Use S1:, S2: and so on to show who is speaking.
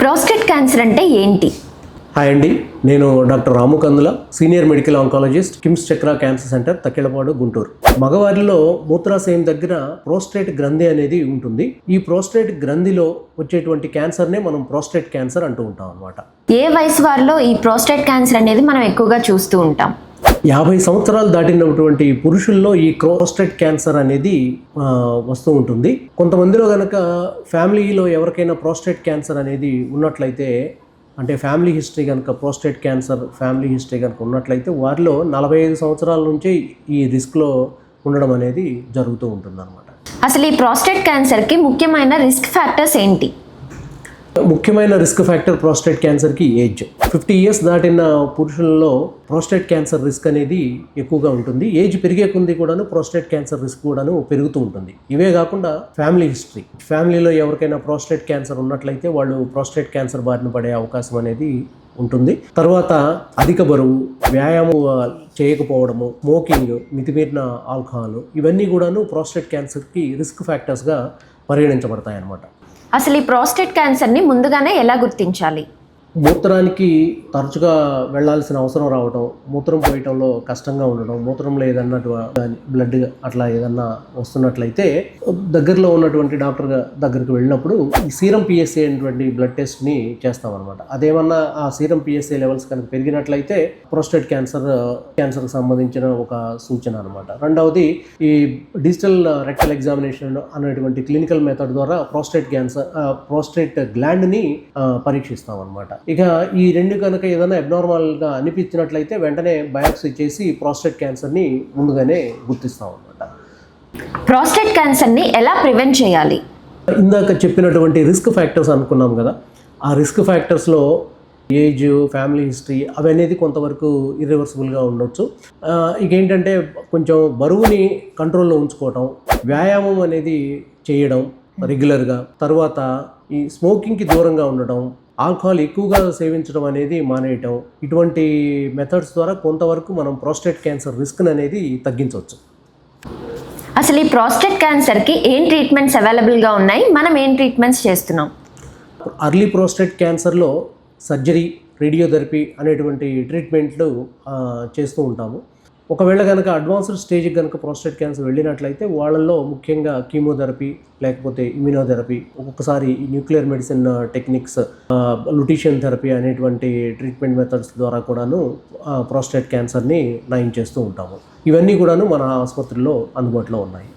S1: Prostate cancer అంటే ఏంటి?
S2: Hi అండి, నేను డాక్టర్ రాము కందుల, సీనియర్ మెడికల్ ఆంకాలజిస్ట్, కిమ్స్ చక్ర క్యాన్సర్ సెంటర్, తక్కెళ్ళపాడు, గుంటూరు. మగవారిలో మూత్రాశయం దగ్గర ప్రోస్టేట్ గ్రంథి అనేది ఉంటుంది. ఈ ప్రోస్టేట్ గ్రంథిలో వచ్చేటువంటి క్యాన్సర్నే మనం ప్రోస్టేట్ క్యాన్సర్ అంటూ ఉంటాం అన్నమాట.
S1: ఏ వయసు వారిలో ఈ ప్రోస్టేట్ క్యాన్సర్ అనేది మనం ఎక్కువగా చూస్తూ ఉంటాం?
S2: 50 సంవత్సరాలు దాటినటువంటి పురుషుల్లో ఈ ప్రోస్టేట్ క్యాన్సర్ అనేది వస్తూ ఉంటుంది. కొంతమందిలో కనుక ఫ్యామిలీలో ఎవరికైనా ప్రోస్టేట్ క్యాన్సర్ అనేది ఉన్నట్లయితే, అంటే ఫ్యామిలీ హిస్టరీ కనుక ప్రోస్టేట్ క్యాన్సర్ ఫ్యామిలీ హిస్టరీ కనుక ఉన్నట్లయితే వారిలో 45 సంవత్సరాల నుంచే ఈ రిస్క్లో ఉండడం అనేది జరుగుతూ ఉంటుంది అన్నమాట.
S1: అసలు ఈ ప్రోస్టేట్ క్యాన్సర్కి ముఖ్యమైన రిస్క్ ఫ్యాక్టర్స్ ఏంటి?
S2: ముఖ్యమైన రిస్క్ ఫ్యాక్టర్ ప్రోస్టేట్ క్యాన్సర్కి ఏజ్. 50 ఇయర్స్ దాటిన పురుషులలో ప్రోస్టేట్ క్యాన్సర్ రిస్క్ అనేది ఎక్కువగా ఉంటుంది. ఏజ్ పెరిగే కొద్ది కూడాను ప్రోస్టేట్ క్యాన్సర్ రిస్క్ కూడాను పెరుగుతూ ఉంటుంది. ఇవే కాకుండా ఫ్యామిలీ హిస్టరీ, ఫ్యామిలీలో ఎవరికైనా ప్రోస్టేట్ క్యాన్సర్ ఉన్నట్లయితే వాళ్ళు ప్రోస్టేట్ క్యాన్సర్ బారిన పడే అవకాశం అనేది ఉంటుంది. తర్వాత అధిక బరువు, వ్యాయామం చేయకపోవడము, స్మోకింగ్, మితిమీరిన ఆల్కహాల్, ఇవన్నీ కూడాను ప్రోస్టేట్ క్యాన్సర్కి రిస్క్ ఫ్యాక్టర్స్గా పరిగణించబడతాయి అన్నమాట.
S1: అసలు ఈ ప్రోస్టేట్ క్యాన్సర్ని ముందుగానే ఎలా గుర్తించాలి?
S2: మూత్రానికి తరచుగా వెళ్లాల్సిన అవసరం రావడం, మూత్రం పోయటంలో కష్టంగా ఉండడం, మూత్రంలో ఏదన్నా బ్లడ్ అట్లా ఏదన్నా వస్తున్నట్లయితే దగ్గరలో ఉన్నటువంటి డాక్టర్ దగ్గరికి వెళ్ళినప్పుడు ఈ సీరం పిఎస్ఏ అనేటువంటి బ్లడ్ టెస్ట్ని చేస్తామన్నమాట. అదేమన్నా ఆ సీరం పిఎస్ఏ లెవెల్స్ కనుక పెరిగినట్లయితే ప్రోస్టేట్ క్యాన్సర్కి సంబంధించిన ఒక సూచన అనమాట. రెండవది ఈ డిజిటల్ రెక్టల్ ఎగ్జామినేషన్ అనేటువంటి క్లినికల్ మెథడ్ ద్వారా ప్రోస్టేట్ గ్లాండ్ని పరీక్షిస్తాం అనమాట. ఇక ఈ రెండు కనుక ఏదైనా అబ్నార్మల్గా అనిపించినట్లయితే వెంటనే బయాప్సీ చేసి ప్రోస్టేట్ క్యాన్సర్ని ముందుగానే గుర్తిస్తాం అన్నమాట.
S1: ప్రోస్టేట్ క్యాన్సర్ని ఎలా ప్రివెంట్ చేయాలి?
S2: ఇందాక చెప్పినటువంటి రిస్క్ ఫ్యాక్టర్స్ అనుకున్నాం కదా, ఆ రిస్క్ ఫ్యాక్టర్స్లో ఏజ్, ఫ్యామిలీ హిస్టరీ అవనేది కొంతవరకు ఇర్రివర్సిబుల్గా ఉండొచ్చు. ఇక ఏంటంటే కొంచెం బరువుని కంట్రోల్లో ఉంచుకోవటం, వ్యాయామం అనేది చేయడం రెగ్యులర్గా, తర్వాత ఈ స్మోకింగ్కి దూరంగా ఉండటం, ఆల్కహాల్ ఎక్కువగా సేవించడం అనేది మానేయటం, ఇటువంటి మెథడ్స్ ద్వారా కొంతవరకు మనం ప్రోస్టేట్ క్యాన్సర్ రిస్క్ అనేది తగ్గించవచ్చు.
S1: అసలు ఈ ప్రోస్టేట్ క్యాన్సర్కి ఏం ట్రీట్మెంట్స్ అవైలబుల్గా ఉన్నాయి? మనం ఏం ట్రీట్మెంట్స్ చేస్తున్నాం?
S2: అర్లీ ప్రోస్టేట్ క్యాన్సర్లో సర్జరీ, రేడియోథెరపీ అనేటువంటి ట్రీట్మెంట్లు చేస్తూ ఉంటాము. ఒకవేళ కనుక అడ్వాన్స్డ్ స్టేజ్కి కనుక ప్రోస్టేట్ క్యాన్సర్ వెళ్ళినట్లయితే వాళ్ళల్లో ముఖ్యంగా కీమోథెరపీ లేకపోతే ఇమ్యూనోథెరపీ, ఒక్కొక్కసారి ఈ న్యూక్లియర్ మెడిసిన్ టెక్నిక్స్, లుటీషియన్ థెరపీ అనేటువంటి ట్రీట్మెంట్ మెథడ్స్ ద్వారా కూడాను ప్రోస్టేట్ క్యాన్సర్ని నయం చేస్తూ ఉంటాము. ఇవన్నీ కూడాను మన ఆసుపత్రిలో అందుబాటులో ఉన్నాయి.